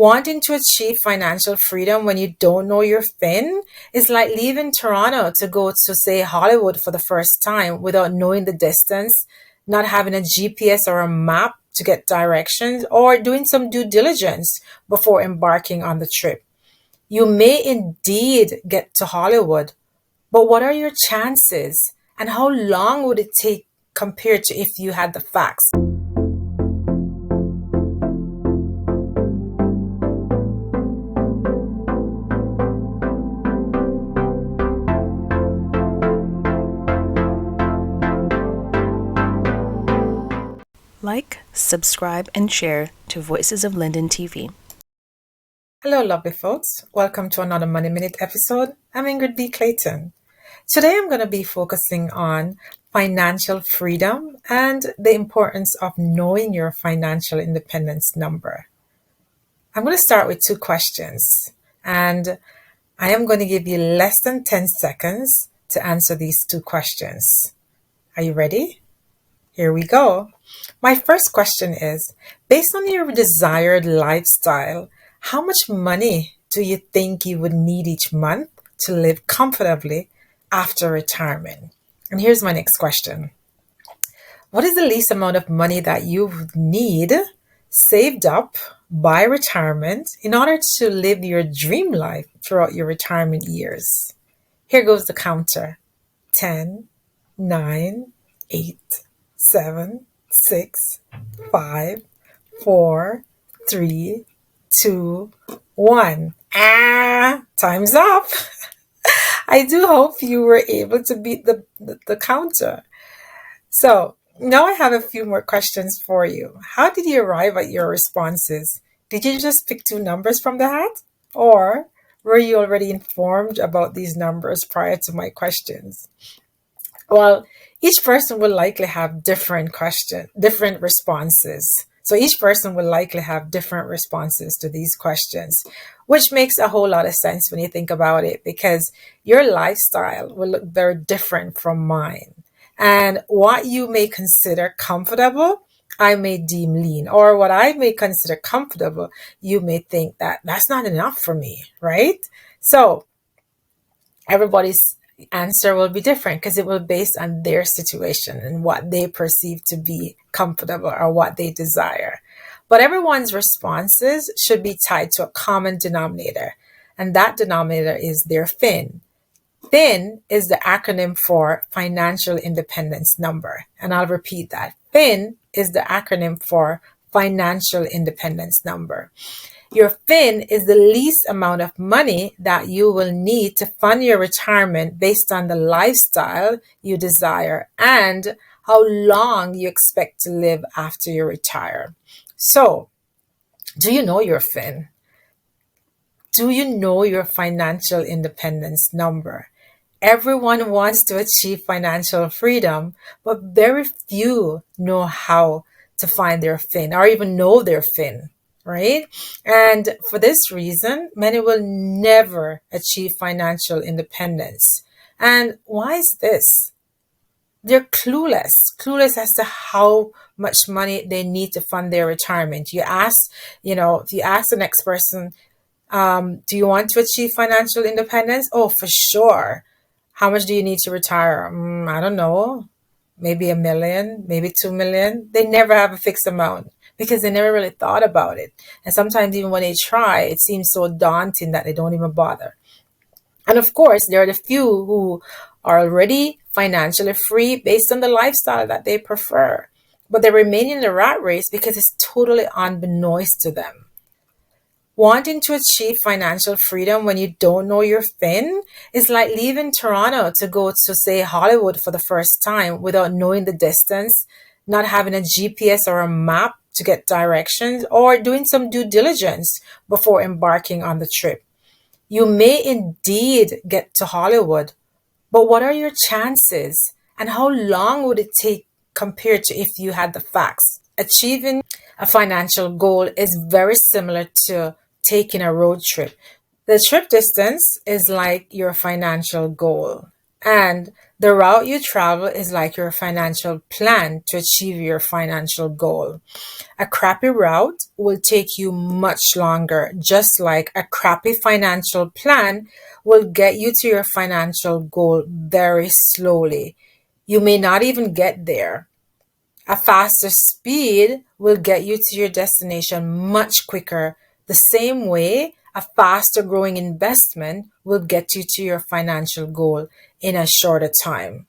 Wanting to achieve financial freedom when you don't know your fin is like leaving Toronto to go to, say, Hollywood for the first time without knowing the distance, not having a GPS or a map to get directions, or doing some due diligence before embarking on the trip. You may indeed get to Hollywood, but what are your chances? And how long would it take compared to if you had the facts? Like, subscribe, and share to Voices of Linden TV. Hello, lovely folks. Welcome to another Money Minute episode. I'm Ingrid B. Clayton. Today I'm going to be focusing on financial freedom and the importance of knowing your financial independence number. I'm going to start with two questions, and I am going to give you less than 10 seconds to answer these two questions. Are you ready? Here we go. My first question is, based on your desired lifestyle, how much money do you think you would need each month to live comfortably after retirement? And here's my next question. What is the least amount of money that you would need saved up by retirement in order to live your dream life throughout your retirement years? Here goes the counter. 10, 9, 8, 7, 6, 5, 4, 3, 2, 1. Time's up. I do hope you were able to beat the counter. So now I have a few more questions for you. How did you arrive at your responses? Did you just pick two numbers from the hat? Or were you already informed about these numbers prior to my questions? Well, each person will likely have different responses. So each person will likely have different responses to these questions, which makes a whole lot of sense when you think about it, because your lifestyle will look very different from mine. And what you may consider comfortable, I may deem lean, or what I may consider comfortable, you may think that that's not enough for me, right? So everybody's answer will be different because it will be based on their situation and what they perceive to be comfortable or what they desire. But everyone's responses should be tied to a common denominator, and that denominator is their FIN. FIN is the acronym for Financial Independence Number, and I'll repeat that. FIN is the acronym for Financial Independence Number. Your FIN is the least amount of money that you will need to fund your retirement based on the lifestyle you desire and how long you expect to live after you retire. So, do you know your FIN? Do you know your financial independence number? Everyone wants to achieve financial freedom, but very few know how to find their FIN or even know their FIN. Right? And for this reason, many will never achieve financial independence. And why is this? They're clueless as to how much money they need to fund their retirement. If you ask the next person, do you want to achieve financial independence? Oh, for sure. How much do you need to retire? I don't know. Maybe $1 million, maybe $2 million. They never have a fixed amount, because they never really thought about it. And sometimes even when they try, it seems so daunting that they don't even bother. And of course, there are the few who are already financially free based on the lifestyle that they prefer. But they remain in the rat race because it's totally unbeknownst to them. Wanting to achieve financial freedom when you don't know your FIN is like leaving Toronto to go to, say, Hollywood for the first time without knowing the distance, not having a GPS or a map to get directions, or doing some due diligence before embarking on the trip. You may indeed get to Hollywood, but what are your chances? And how long would it take compared to if you had the facts? Achieving a financial goal is very similar to taking a road trip. The trip distance is like your financial goal. And the route you travel is like your financial plan to achieve your financial goal. A crappy route will take you much longer, just like a crappy financial plan will get you to your financial goal very slowly. You may not even get there. A faster speed will get you to your destination much quicker. The same way, a faster growing investment will get you to your financial goal in a shorter time.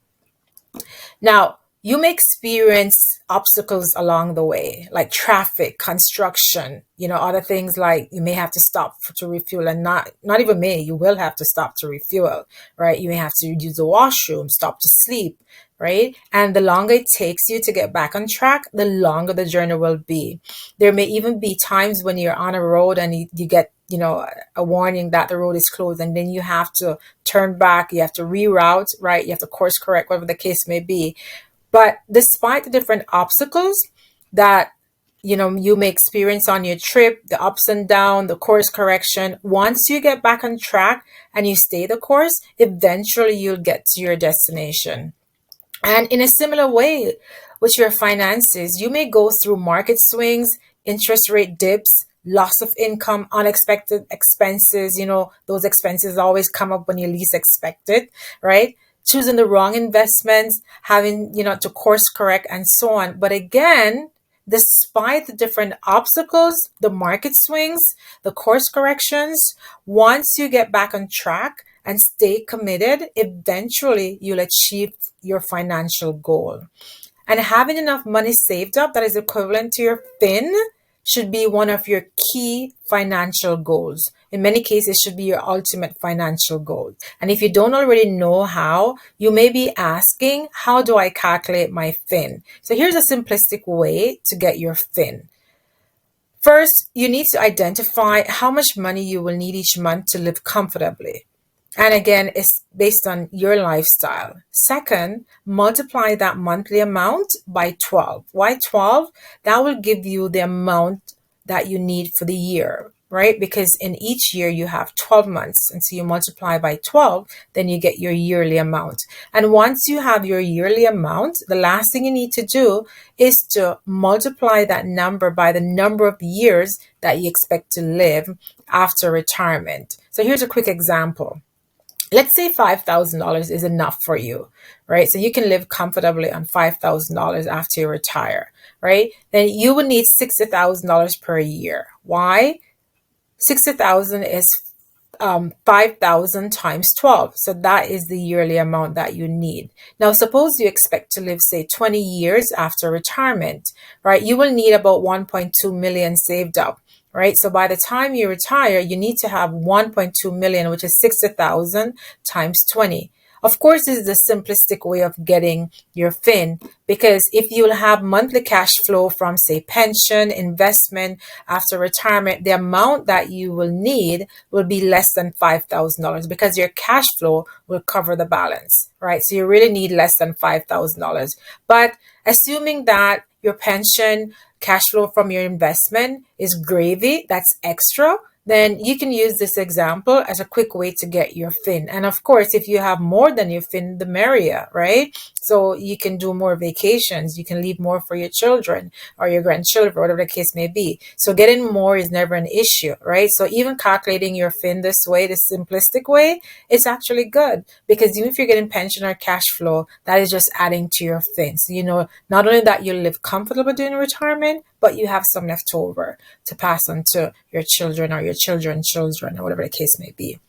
Now, you may experience obstacles along the way, like traffic, construction, other things like you may have to stop to refuel, and not even may, you will have to stop to refuel, right? You may have to use the washroom, stop to sleep, right? And the longer it takes you to get back on track, the longer the journey will be. There may even be times when you're on a road and you get a warning that the road is closed, and then you have to turn back, you have to reroute, right? You have to course correct, whatever the case may be. But despite the different obstacles that you may experience on your trip, the ups and downs, the course correction, once you get back on track and you stay the course, eventually you'll get to your destination. And in a similar way with your finances, you may go through market swings, interest rate dips, loss of income, unexpected expenses. Those expenses always come up when you least expect it, right? Choosing the wrong investments, having, to course correct and so on. But again, despite the different obstacles, the market swings, the course corrections, once you get back on track and stay committed, eventually you'll achieve your financial goal. And having enough money saved up that is equivalent to your fin should be one of your key financial goals. In many cases, it should be your ultimate financial goal. And if you don't already know how, you may be asking, how do I calculate my fin? So here's a simplistic way to get your fin. First, you need to identify how much money you will need each month to live comfortably. And again, it's based on your lifestyle. Second, multiply that monthly amount by 12. Why 12? That will give you the amount that you need for the year, right? Because in each year you have 12 months. And so you multiply by 12, then you get your yearly amount. And once you have your yearly amount, the last thing you need to do is to multiply that number by the number of years that you expect to live after retirement. So here's a quick example. Let's say $5,000 is enough for you, right? So you can live comfortably on $5,000 after you retire, right? Then you would need $60,000 per year. Why? 60,000 is 5,000 times 12. So that is the yearly amount that you need. Now, suppose you expect to live, say, 20 years after retirement, right? You will need about 1.2 million saved up. Right. So by the time you retire, you need to have 1.2 million, which is 60,000 times 20. Of course, this is the simplistic way of getting your fin, because if you'll have monthly cash flow from, say, pension, investment after retirement, the amount that you will need will be less than $5,000 because your cash flow will cover the balance, right? So you really need less than $5,000. But assuming that your pension cash flow from your investment is gravy, that's extra, then you can use this example as a quick way to get your fin. And of course, if you have more than your fin, the merrier, right? So you can do more vacations, you can leave more for your children or your grandchildren, whatever the case may be. So getting more is never an issue, right? So even calculating your fin this way, the simplistic way, it's actually good, because even if you're getting pension or cash flow, that is just adding to your fin. So not only that you live comfortable during retirement, but you have some left over to pass on to your children or your children's children or whatever the case may be.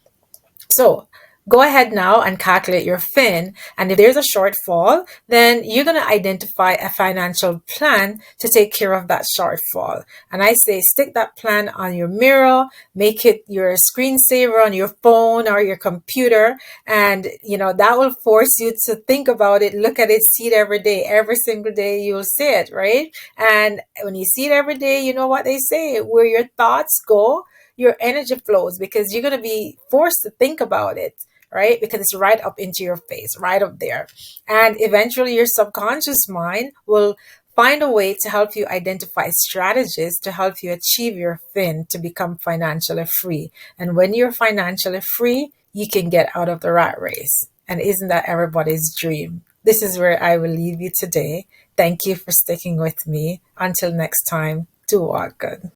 So go ahead now and calculate your fin. And if there's a shortfall, then you're going to identify a financial plan to take care of that shortfall. And I say stick that plan on your mirror, make it your screensaver on your phone or your computer. And, that will force you to think about it, look at it, see it every day. Every single day you'll see it, right? And when you see it every day, you know what they say, where your thoughts go, your energy flows, because you're going to be forced to think about it, right? Because it's right up into your face, right up there. And eventually your subconscious mind will find a way to help you identify strategies to help you achieve your fin to become financially free. And when you're financially free, you can get out of the rat race. And isn't that everybody's dream? This is where I will leave you today. Thank you for sticking with me. Until next time, do walk good.